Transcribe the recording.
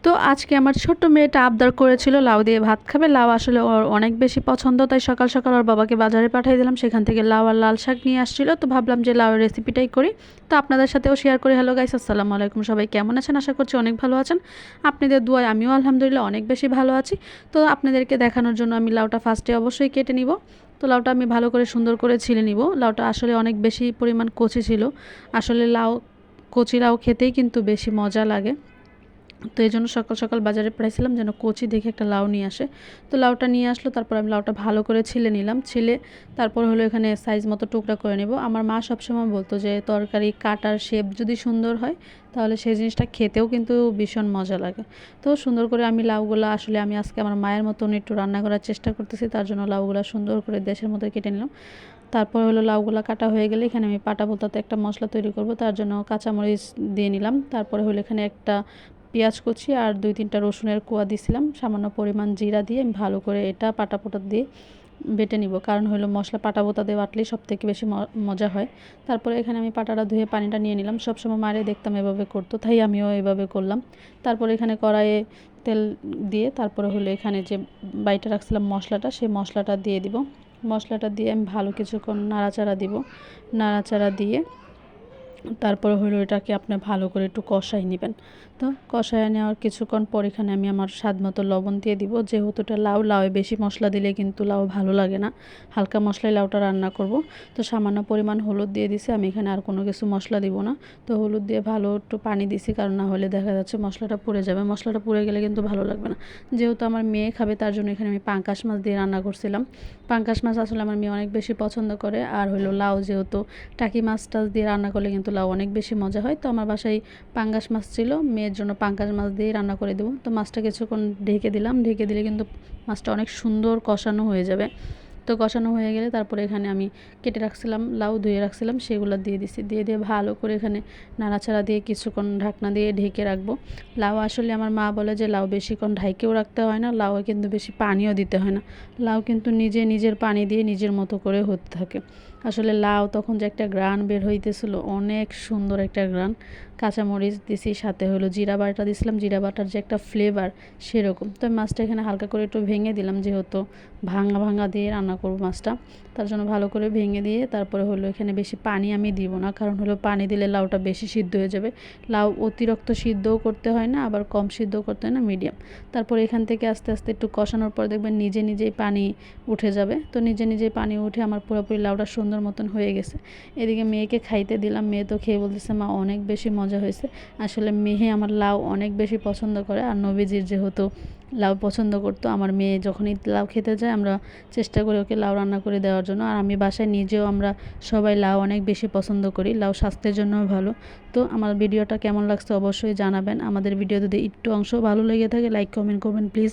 তো আজকে আমার ছোট্ট মেয়েটা আবদার করেছিল লাউ দিয়ে ভাত খাবে। লাউ আসলে ওর অনেক বেশি পছন্দ, তাই সকাল সকাল ওর বাবাকে বাজারে পাঠিয়ে দিলাম। সেখান থেকে লাউ আর লাল শাক নিয়ে আসছিল, তো ভাবলাম যে লাউয়ের রেসিপিটাই করি, তো আপনাদের সাথেও শেয়ার করি। হ্যালো গাইস, আসসালামু আলাইকুম। সবাই কেমন আছেন? আশা করছি অনেক ভালো আছেন। আপনাদের দোয়ায় আমিও আলহামদুলিল্লাহ অনেক বেশি ভালো আছি। তো আপনাদেরকে দেখানোর জন্য আমি লাউটা ফার্স্টে অবশ্যই কেটে নিব। তো লাউটা আমি ভালো করে সুন্দর করে ছিলে নিব। লাউটা আসলে অনেক বেশি পরিমাণ কচি ছিল। আসলে লাউ, কচি লাউ খেতেই কিন্তু বেশি মজা লাগে। তো এই জন্য সকাল সকাল বাজারে পাঠাইছিলাম যেন কচি দেখে একটা লাউ নিয়ে আসে। তো লাউটা নিয়ে আসলো, তারপর আমি লাউটা ভালো করে ছিলে নিলাম। ছিলে তারপর হলো এখানে সাইজ মতো টুকরা করে নেব। আমার মা সবসময় বলতো যে তরকারি কাটার শেপ যদি সুন্দর হয় তাহলে সেই জিনিসটা খেতেও কিন্তু ভীষণ মজা লাগে। তো সুন্দর করে আমি লাউগুলো, আসলে আমি আজকে আমার মায়ের মতন একটু রান্না করার চেষ্টা করতেছি, তার জন্য লাউগুলো সুন্দর করে দেশের মতো কেটে নিলাম। তারপর হলো লাউগুলো কাটা হয়ে গেলে এখানে আমি পাটা পোতাতে একটা মশলা তৈরি করব, তার জন্য কাঁচামরিচ দিয়ে নিলাম। তারপরে হলো এখানে একটা পেঁয়াজ কুচি আর 2-3টা রসুনের কোয়া দিয়েছিলাম। সামান্য পরিমাণ জিরা দিয়ে আমি ভালো করে এটা পাটা পোতা দিয়ে বেটে নিব, কারণ হলো মশলা পাটা পোতা দিয়ে বাটলেই সবথেকে বেশি মজা হয়। তারপরে এখানে আমি পাটাটা ধুয়ে পানিটা নিয়ে নিলাম। সবসময় মারে দেখতাম এভাবে করতো, তাই আমিও এভাবে করলাম। তারপরে এখানে কড়াইয়ে তেল দিয়ে তারপরে হলো এখানে যে বাইটা রাখছিলাম মশলাটা, সেই মশলাটা দিয়ে দিব। মশলাটা দিয়ে আমি ভালো কিছুক্ষণ নাড়াচাড়া দিব। নাড়াচাড়া দিয়ে তারপরে হলো এটাকে আপনি ভালো করে একটু কষাই নেবেন। তো কষায় নেওয়ার কিছুক্ষণ পর এখানে আমি আমার স্বাদ মতো লবণ দিয়ে দিব। যেহেতু এটা লাউ, লাউয়ে বেশি মশলা দিলে কিন্তু লাউ ভালো লাগে না, হালকা মশলায় লাউটা রান্না করব। তো সামান্য পরিমাণ হলুদ দিয়ে দিছি, আমি এখানে আর কোনো কিছু মশলা দিব না। তো হলুদ দিয়ে ভালো একটু পানি দিছি, কারণ না হলে দেখা যাচ্ছে মশলাটা পুড়ে যাবে। মশলাটা পুড়ে গেলে কিন্তু ভালো লাগবে না। যেহেতু আমার মেয়ে খাবে তার জন্য এখানে আমি পাঙ্গাস মাছ দিয়ে রান্না করছিলাম। পাঙ্গাস মাছ আসলে আমার মেয়ে অনেক বেশি পছন্দ করে। আর হলো লাউ, যেহেতু টাকি মাছ টাছ দিয়ে রান্না করলে কিন্তু লাউ অনেক বেশি মজা হয়। তো আমার বাসায় পাঙ্গাস মাছ ছিল, মেয়ের জন্য পাঙ্গাস মাছ দিয়ে রান্না করে দেবো। তো মাছটা কিছুক্ষণ ঢেকে দিলাম, ঢেকে দিলে কিন্তু মাছটা অনেক সুন্দর কষানো হয়ে যাবে। তো কষানো হয়ে গেলে তারপরে এখানে আমি কেটে রাখছিলাম লাউ, ধুয়ে রাখছিলাম, সেগুলো দিয়ে দিছি। দিয়ে ভালো করে এখানে নাড়াচাড়া দিয়ে কিছুক্ষণ ঢাকনা দিয়ে ঢেকে রাখবো। লাউ আসলে আমার মা বলে যে লাউ বেশিক্ষণ ঢাইকেও রাখতে হয় না, লাউয়ে কিন্তু বেশি পানিও দিতে হয় না। লাউ কিন্তু নিজে নিজের পানি দিয়ে নিজের মতো করে হতে থাকে। আসলে লাউ তখন যে একটা গ্রান বের হইতেছিল, অনেক সুন্দর একটা গ্রান। কাঁচামরিচ দিছি, সাথে হলো জিরা বাটা দিছিলাম, জিরা বাটার যে একটা ফ্লেভার সেরকম। তো মাছটা এখানে হালকা করে একটু ভেঙে দিলাম, যেহেতু ভাঙা ভাঙা দিয়ে রান্না করব মাছটা, তার জন্য ভালো করে ভেঙে দিয়ে তারপরে হলো এখানে বেশি পানি আমি দিব না, কারণ হলো পানি দিলে লাউটা বেশি সিদ্ধ হয়ে যাবে। লাউ অতিরিক্ত সিদ্ধও করতে হয় না, আবার কম সিদ্ধও করতে হয় না, মিডিয়াম। তারপর এখান থেকে আস্তে আস্তে একটু কষানোর পর দেখবেন নিজে নিজেই পানি উঠে যাবে। তো নিজে নিজেই পানি উঠে আমার পুরোপুরি লাউটা সুন্দর মতন হয়ে গেছে। এদিকে মেয়েকে খাইতে দিলাম, মেয়ে তো খেয়ে বলতেছে মা অনেক বেশি মজা হয়েছে। আসলে মেয়ে আমার লাউ অনেক বেশি পছন্দ করে, আর নবীজির যেহেতু লাউ পছন্দ করতো, আমার মেয়ে যখনই লাউ খেতে যায় আমরা চেষ্টা করি ওকে লাউ রান্না করে দেওয়ার জন্য। আর আমি বাসায় নিজেও, আমরা সবাই লাউ অনেক বেশি পছন্দ করি, লাউ স্বাস্থ্যের জন্যও ভালো। তো আমার ভিডিওটা কেমন লাগছে অবশ্যই জানাবেন। আমাদের ভিডিও যদি একটু অংশ ভালো লেগে থাকে লাইক কমেন্ট করবেন প্লিজ।